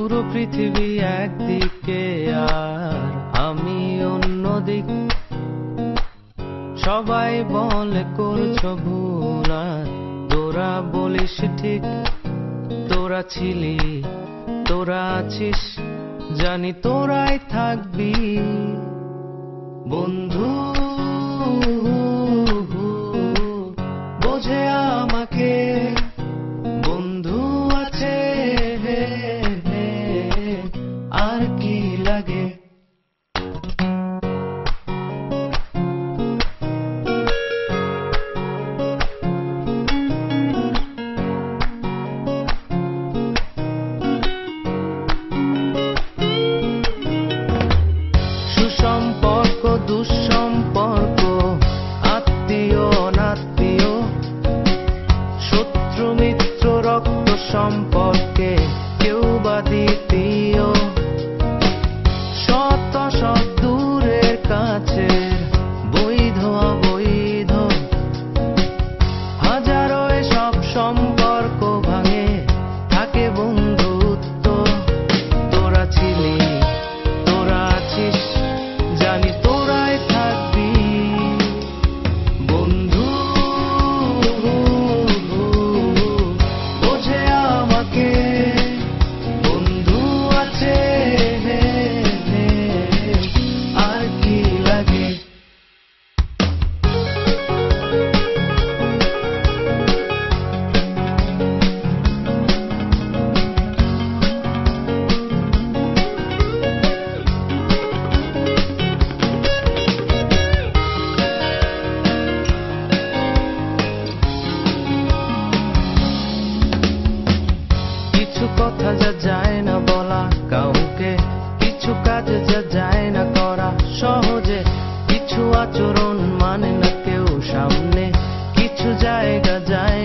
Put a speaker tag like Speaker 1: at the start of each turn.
Speaker 1: পুরো পৃথিবী একদিকে আর আমি অন্যদিক। সবাই বলে করছো ভুল আর তোরা বলিস ঠিক। তোরা ছিলি, তোরা আছিস, জানি তোরাই থাকবি বন্ধু। বোঝে আমাকে বন্ধু আছে, আর কি লাগে। সুসম্পর্ক দুঃসম্পর্ক, আত্মীয় অনাত্মীয়, শত্রু মিত্র রক্ত সম্পর্কে কেউ বা দ্বিতীয়। সৎ অসৎ দূরের কাছে, বৈধ অবৈধ, হাজারো এসব সম্পর্ক ভাঙে, থাকে বন্ধুত্ব। তোরা ছিলি, তোরা আছিস, জানি তোরাই থাকবি বন্ধু। বোঝে আমাকে বন্ধু আছে, আর কি লাগে। কিছু কথা যা যায় না বলা কাউকে, কিছু কাজ যা যায় না করা সহজে, কিছু আচরণ মানে না কেউ সামনে, কিছু জায়গা যায়